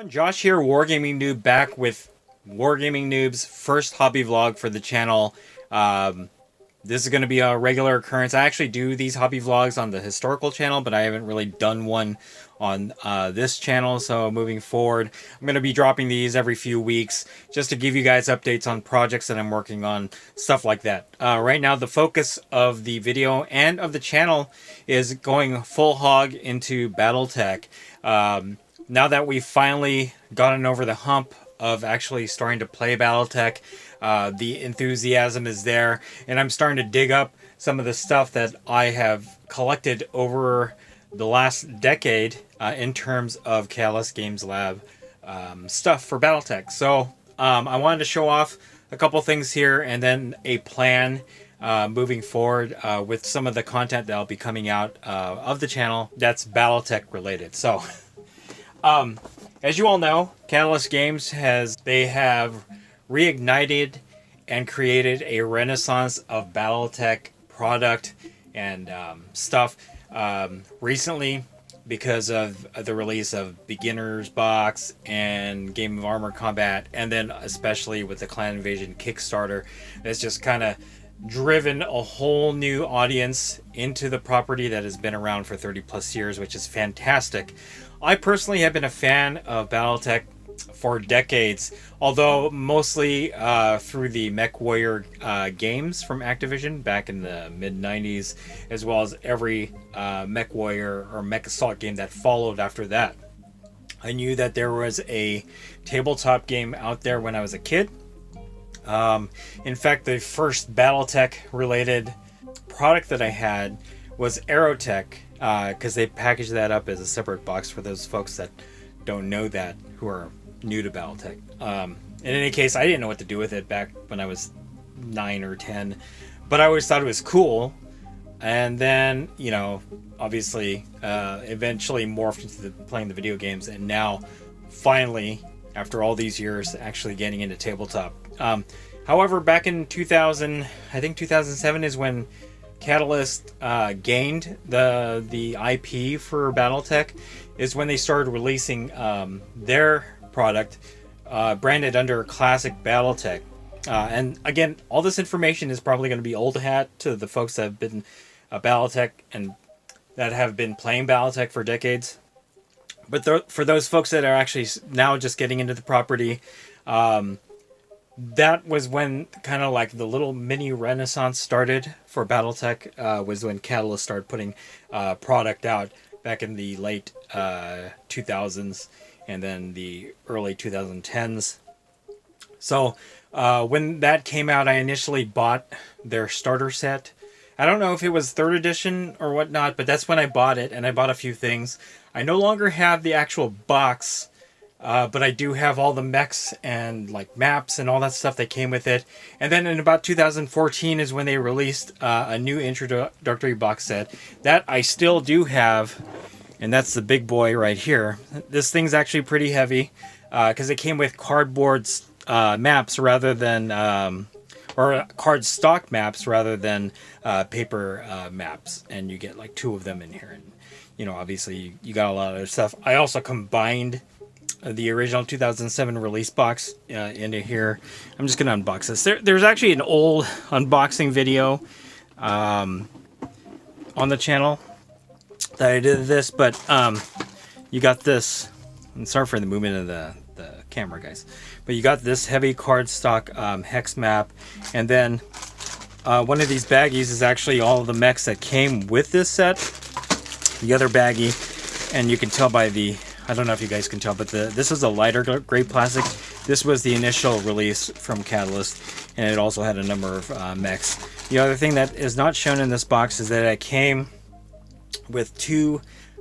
Everyone, Josh here, WarGamingNewb, back with WarGamingNewb's first hobby vlog for the channel. This is going to be a regular occurrence. I actually do these hobby vlogs on the historical channel, but I haven't really done one on this channel. So moving forward, I'm going to be dropping these every few weeks just to give you guys updates on projects that I'm working on, stuff like that. Right now, the focus of the video and of the channel is going full hog into Battletech. Now that we've finally gotten over the hump of actually starting to play Battletech, the enthusiasm is there, and I'm starting to dig up some of the stuff that I have collected over the last decade in terms of Catalyst Games Lab stuff for Battletech. So I wanted to show off a couple things here and then a plan moving forward with some of the content that will be coming out of the channel that's Battletech related. So as you all know, Catalyst Games have reignited and created a renaissance of Battletech product and stuff recently because of the release of Beginner's Box and Game of Armor Combat, and then especially with the Clan Invasion Kickstarter. It's just kind of driven a whole new audience into the property that has been around for 30 plus years, which is fantastic. I personally have been a fan of Battletech for decades, although mostly through the MechWarrior games from Activision back in the mid-90s, as well as every MechWarrior or Mech Assault game that followed after that. I knew that there was a tabletop game out there when I was a kid. In fact, the first Battletech related product that I had was Aerotech, because they packaged that up as a separate box for those folks that don't know that, who are new to Battletech. In any case, I didn't know what to do with it back when I was 9 or 10, but I always thought it was cool. And then, you know, obviously, eventually morphed into playing the video games, and now, finally, after all these years, actually getting into tabletop. However, back in 2000, I think 2007 is when Catalyst gained the IP for Battletech, is when they started releasing their product branded under Classic Battletech. And again, all this information is probably going to be old hat to the folks that have been Battletech and that have been playing Battletech for decades. But for those folks that are actually now just getting into the property, that was when kind of like the little mini renaissance started for Battletech, was when Catalyst started putting product out back in the late 2000s and then the early 2010s. So when that came out, I initially bought their starter set. I don't know if it was 3rd edition or whatnot, but that's when I bought it, and I bought a few things. I no longer have the actual box, but I do have all the mechs and like maps and all that stuff that came with it. And then in about 2014 is when they released a new introductory box set that I still do have, and that's the big boy right here. This thing's actually pretty heavy because it came with cardboard maps rather than, or card stock maps rather than paper maps, and you get like 2 of them in here. And you know, obviously you got a lot of other stuff. I also combined the original 2007 release box into here. I'm just gonna unbox this. There's actually an old unboxing video on the channel that I did this, but you got this, and sorry for the movement of the camera, guys, but you got this heavy cardstock hex map, and then one of these baggies is actually all of the mechs that came with this set. The other baggie, and you can tell by the, I don't know if you guys can tell, but this is a lighter gray plastic. This was the initial release from Catalyst, and it also had a number of mechs. The other thing that is not shown in this box is that it came with 2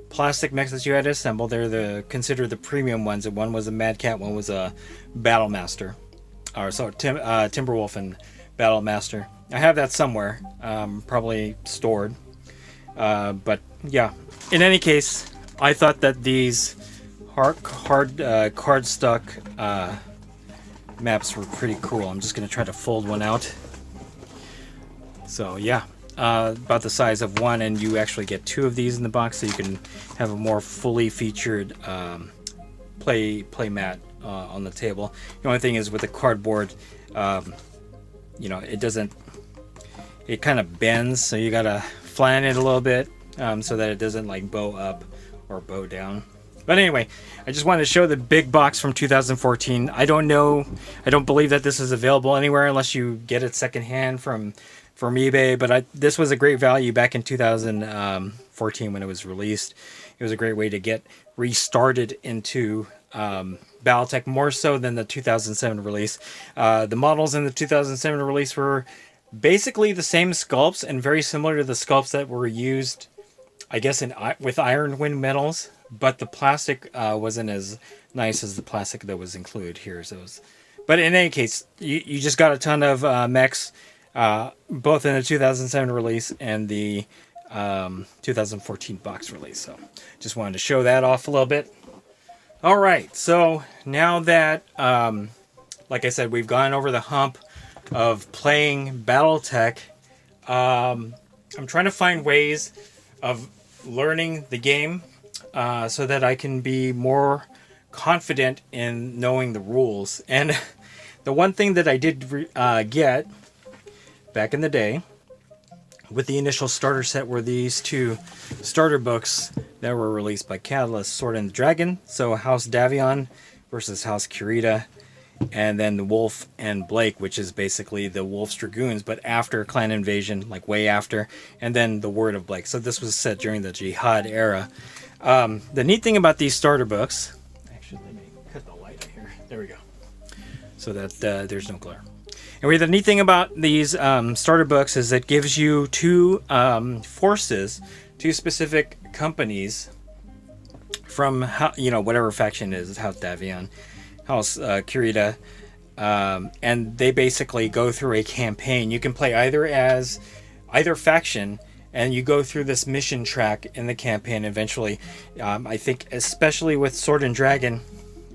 plastic mechs that you had to assemble. They're considered the premium ones. And one was a Mad Cat, one was a Battle Master, or so Timberwolf and Battle Master. I have that somewhere, probably stored. But yeah, in any case, I thought that these cardstock maps were pretty cool. I'm just going to try to fold one out. So yeah, about the size of one, and you actually get 2 of these in the box, so you can have a more fully featured play mat on the table. The only thing is with the cardboard, you know, it kind of bends, so you gotta flatten it a little bit so that it doesn't like bow up or bow down. But anyway, I just wanted to show the big box from 2014. I don't believe that this is available anywhere unless you get it secondhand from eBay, but this was a great value back in 2014 when it was released. It was a great way to get restarted into Battletech, more so than the 2007 release. The models in the 2007 release were basically the same sculpts and very similar to the sculpts that were used, I guess, with Ironwind metals, but the plastic wasn't as nice as the plastic that was included here. But in any case, you just got a ton of mechs, both in the 2007 release and the 2014 box release. So just wanted to show that off a little bit. All right, so now that, like I said, we've gone over the hump of playing Battletech, I'm trying to find ways of learning the game so that I can be more confident in knowing the rules. And the one thing that I did get back in the day with the initial starter set were these two starter books that were released by Catalyst, Sword and the Dragon. So House Davion versus House Kurita, and then the Wolf and Blake, which is basically the Wolf's Dragoons, but after Clan Invasion, like way after, and then the Word of Blake. So this was set during the Jihad era. The neat thing about these starter books, actually let me cut the light here, there we go, so that there's no glare. Anyway, the neat thing about these starter books is it gives you two forces, two specific companies from whatever faction it is, House Davion, House Kurita, and they basically go through a campaign. You can play either faction, and you go through this mission track in the campaign. Eventually, I think especially with Sword and Dragon,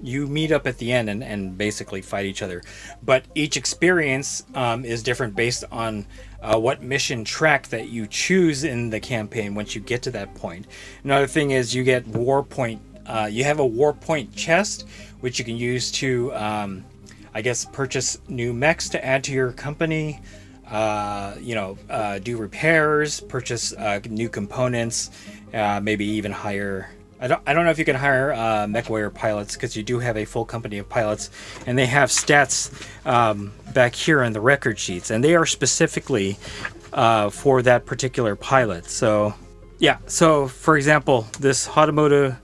you meet up at the end and basically fight each other. But each experience is different based on what mission track that you choose in the campaign once you get to that point. Another thing is you get war point. You have a war point chest, which you can use to, I guess, purchase new mechs to add to your company. Do repairs, purchase new components, maybe even hire. I don't know if you can hire MechWarrior pilots, because you do have a full company of pilots, and they have stats back here in the record sheets, and they are specifically for that particular pilot. So yeah, so for example, this Hatamoto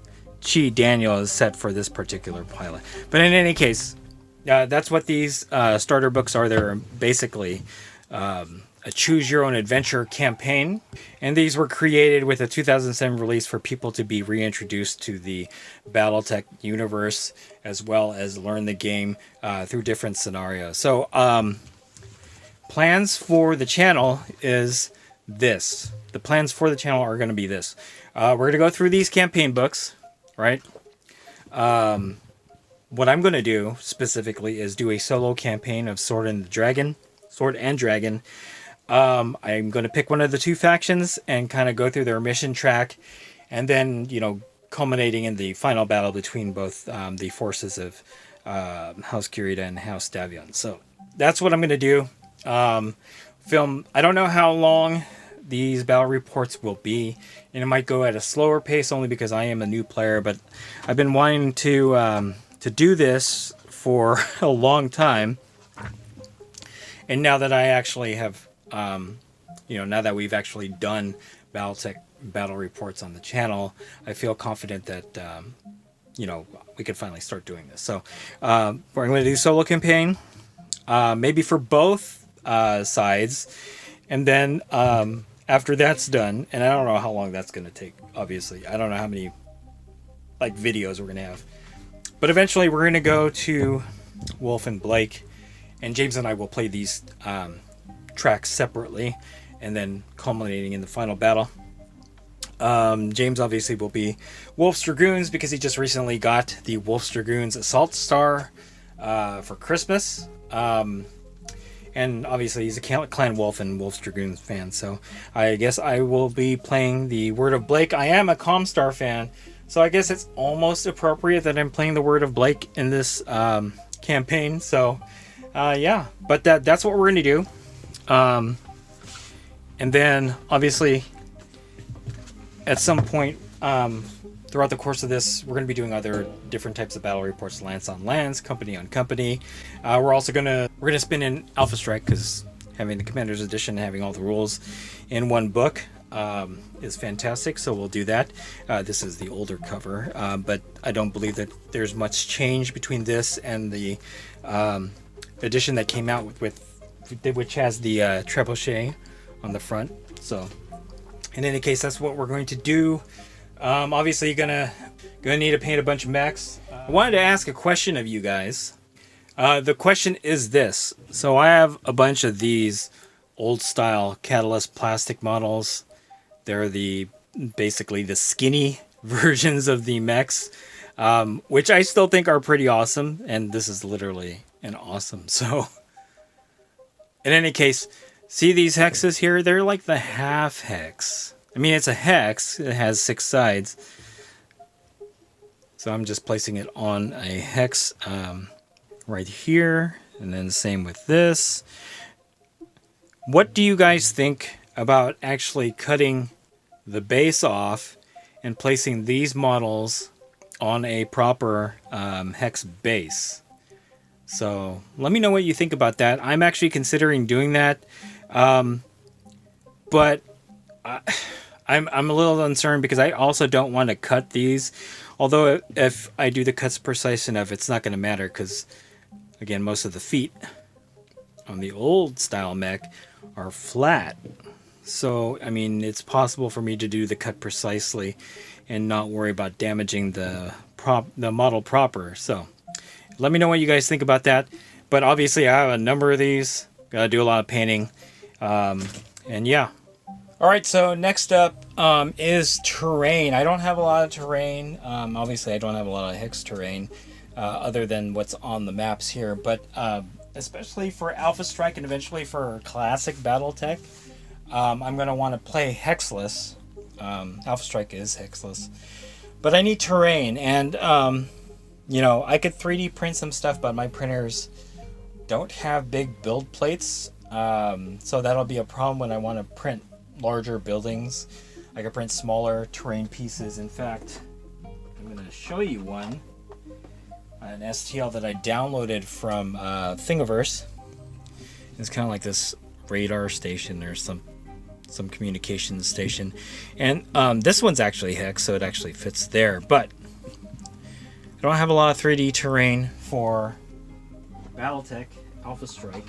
Chi Daniel is set for this particular pilot. But in any case, that's what these starter books are. They're basically a choose your own adventure campaign, and these were created with a 2007 release for people to be reintroduced to the Battletech universe, as well as learn the game through different scenarios. So plans for the channel is this. The plans for the channel are going to be this. We're going to go through these campaign books, right? What I'm going to do specifically is do a solo campaign of Sword and Dragon. I'm going to pick one of the two factions and kind of go through their mission track, and then, culminating in the final battle between both the forces of House Kurita and House Davion. So that's what I'm going to do. Film. I don't know how long these battle reports will be, and it might go at a slower pace only because I am a new player, but I've been wanting to do this for a long time. And now that I actually have, now that we've actually done Battletech battle reports on the channel, I feel confident that, we can finally start doing this. So we're going to do solo campaign, maybe for both sides. And then after that's done, and I don't know how long that's going to take, obviously. I don't know how many videos we're going to have. But eventually we're going to go to Wolf and Blake, and James and I will play these tracks separately, and then culminating in the final battle. James obviously will be Wolf's Dragoons, because he just recently got the Wolf's Dragoons Assault Star for Christmas. And obviously he's a Clan Wolf and Wolf's Dragoons fan, so I guess I will be playing the Word of Blake. I am a Comstar fan, So I guess it's almost appropriate that I'm playing the Word of Blake in this campaign. So yeah, but that's what we're going to do. And then obviously at some point throughout the course of this, we're going to be doing other different types of battle reports, lance on lance, company on company. We're also gonna spin in Alpha Strike, because having the Commander's Edition, having all the rules in one book is fantastic. So we'll do that. This is the older cover, but I don't believe that there's much change between this and the edition that came out which has the trebuchet on the front. So in any case, that's what we're going to do. Obviously, you're gonna need to paint a bunch of mechs. I wanted to ask a question of you guys. The question is this. So I have a bunch of these old style Catalyst plastic models. They're basically the skinny versions of the mechs, which I still think are pretty awesome. And this is literally an awesome. So in any case, see these hexes here? They're like the half hex. I mean, it's a hex. It has 6 sides. So I'm just placing it on a hex right here. And then same with this. What do you guys think about actually cutting the base off and placing these models on a proper hex base? So let me know what you think about that. I'm actually considering doing that. But I'm a little uncertain, because I also don't want to cut these. Although if I do the cuts precise enough, it's not going to matter, because again, most of the feet on the old style mech are flat. So I mean, it's possible for me to do the cut precisely and not worry about damaging the model proper. So let me know what you guys think about that. But obviously, I have a number of these. Gotta do a lot of painting, and yeah. Alright, so next up is terrain. I don't have a lot of terrain. Obviously, I don't have a lot of hex terrain other than what's on the maps here. But especially for Alpha Strike and eventually for classic Battletech, I'm going to want to play hexless. Alpha Strike is hexless. But I need terrain. And, you know, I could 3D print some stuff, but my printers don't have big build plates. So that'll be a problem when I want to print larger buildings. I can print smaller terrain pieces. In fact, I'm going to show you one, an STL that I downloaded from Thingiverse. It's kind of like this radar station or some communications station, and this one's actually hex, so it actually fits there. But I don't have a lot of 3D terrain for Battletech, Alpha Strike,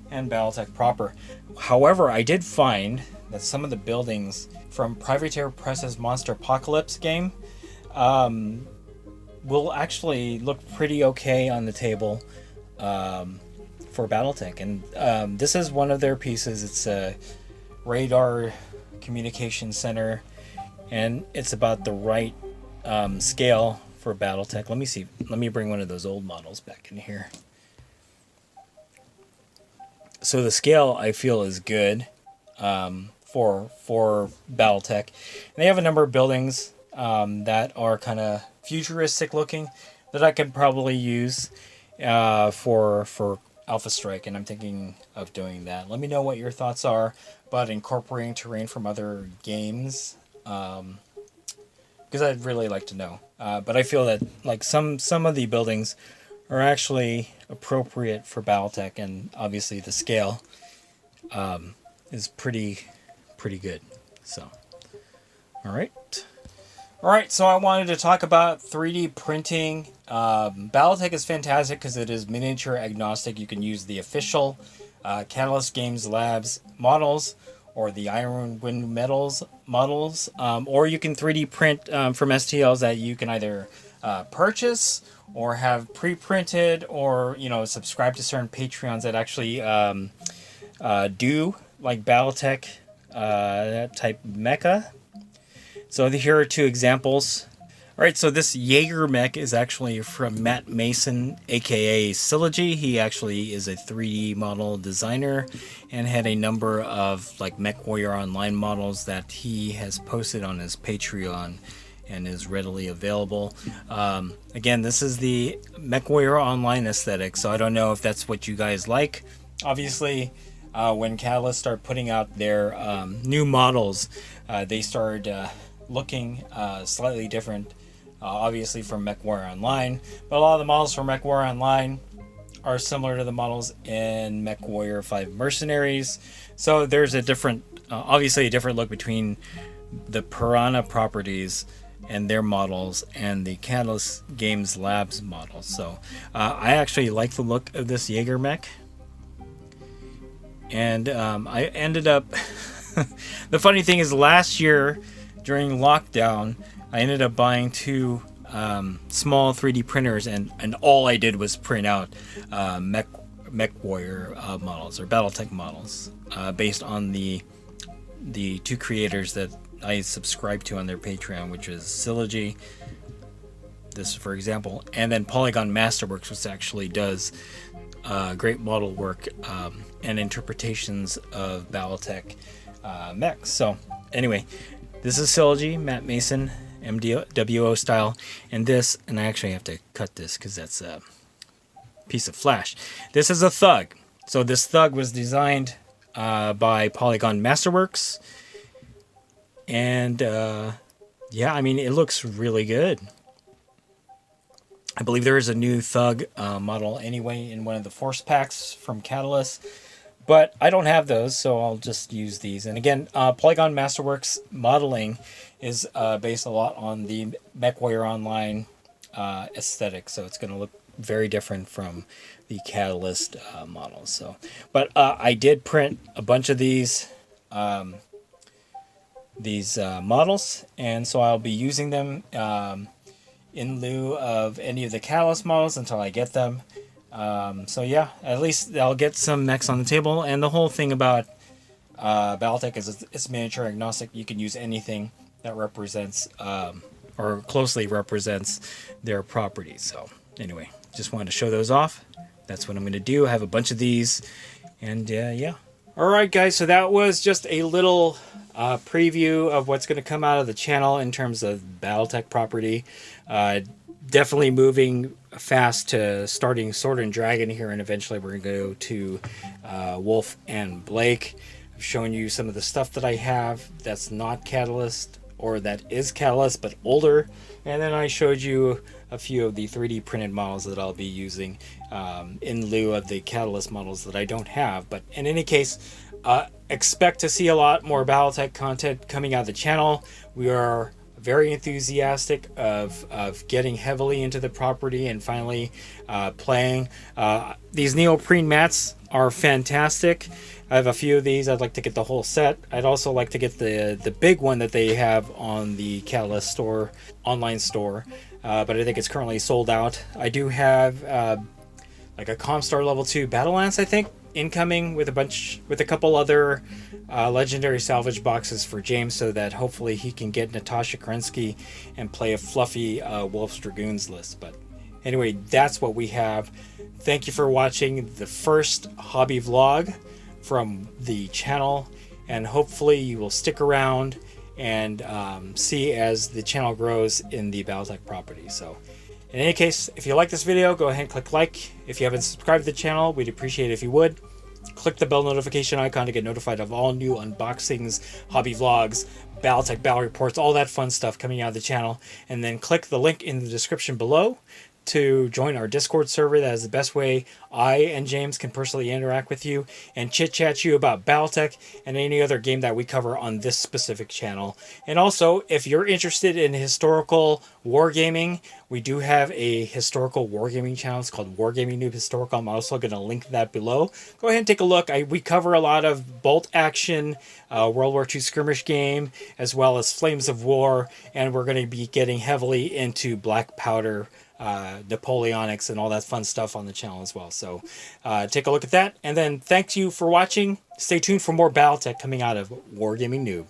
and Battletech proper. However, I did find that some of the buildings from Privateer Press's Monster Apocalypse game will actually look pretty okay on the table for Battletech. And this is one of their pieces. It's a radar communication center, and it's about the right scale for Battletech. Let me see. Let me bring one of those old models back in here. So the scale, I feel, is good for Battletech. And they have a number of buildings that are kind of futuristic looking that I could probably use for Alpha Strike, and I'm thinking of doing that. Let me know what your thoughts are about incorporating terrain from other games, because I'd really like to know. But I feel that like some of the buildings are actually appropriate for Battletech, and obviously the scale is pretty good. So, all right. So I wanted to talk about 3D printing. Battletech is fantastic because it is miniature agnostic. You can use the official Catalyst Games Labs models or the Iron Wind Metals models, or you can 3D print from STLs that you can either purchase or have pre-printed, or subscribe to certain Patreons that actually do like Battletech that type mecha. So here are 2 examples. All right, so this Jaeger mech is actually from Matt Mason, aka Sylogy. He actually is a 3D model designer and had a number of like Mech Warrior Online models that he has posted on his Patreon. and is readily available. Again, this is the MechWarrior Online aesthetic, so I don't know if that's what you guys like. Obviously, when Catalyst started putting out their new models, they started looking slightly different, obviously from MechWarrior Online, but a lot of the models from MechWarrior Online are similar to the models in MechWarrior 5 Mercenaries. So there's a different, obviously a different look between the Piranha properties and their models and the Catalyst Games Labs models. So I actually like the look of this Jaeger mech. And I ended up, the funny thing is last year during lockdown, I ended up buying two small 3D printers, and all I did was print out MechWarrior models or Battletech models based on the two creators that I subscribe to on their Patreon, which is Sylogy, this for example, and then Polygon Masterworks, which actually does great model work and interpretations of Battletech mechs. So anyway, this is Sylogy, Matt Mason, MWO style, and this, and I actually have to cut this because that's a piece of flash. This is a Thug. So this Thug was designed by Polygon Masterworks, and yeah, I mean, it looks really good. I believe there is a new Thug model anyway in one of the Force Packs from Catalyst, but I don't have those, so I'll just use these. And again, Polygon Masterworks modeling is based a lot on the MechWarrior Online aesthetic, so it's going to look very different from the Catalyst models. So, but I did print a bunch of these models, and so I'll be using them in lieu of any of the Catalyst models until I get them. So yeah, at least I'll get some mechs on the table. And the whole thing about Battletech is it's miniature agnostic. You can use anything that represents or closely represents their properties. So anyway, just wanted to show those off. That's what I'm going to do. I have a bunch of these, and yeah. All right, guys. So that was just a little preview of what's going to come out of the channel in terms of Battletech property. Definitely moving fast to starting Sword and Dragon here, and eventually we're going to go to Wolf and Blake. I've shown you some of the stuff that I have that's not Catalyst, or that is Catalyst but older, and then I showed you a few of the 3D printed models that I'll be using in lieu of the Catalyst models that I don't have. But in any case, expect to see a lot more Battletech content coming out of the channel. We are very enthusiastic of getting heavily into the property and finally playing. These neoprene mats are fantastic. I have a few of these. I'd like to get the whole set. I'd also like to get the big one that they have on the Catalyst store, online store, but I think it's currently sold out. I do have like a Comstar level 2 Battle Lance, I think, incoming with a couple other legendary salvage boxes for James, so that hopefully he can get Natasha Kerensky and play a fluffy Wolf's Dragoons list. But anyway, that's what we have. Thank you for watching the first hobby vlog from the channel, and hopefully you will stick around and see as the channel grows in the Battletech property. So in any case, if you like this video, go ahead and click like. If you haven't subscribed to the channel, we'd appreciate it if you would. Click the bell notification icon to get notified of all new unboxings, hobby vlogs, Battletech battle reports, all that fun stuff coming out of the channel. And then click the link in the description below to join our Discord server. That is the best way I and James can personally interact with you and chit-chat you about Battletech and any other game that we cover on this specific channel. And also, if you're interested in historical wargaming, we do have a historical wargaming channel. It's called WarGamingNewb Historical. I'm also going to link that below. Go ahead and take a look. We cover a lot of bolt action, World War II skirmish game, as well as Flames of War, and we're going to be getting heavily into black powder, Napoleonics, and all that fun stuff on the channel as well. So take a look at that, and then thank you for watching. Stay tuned for more Battletech coming out of WarGamingNewb.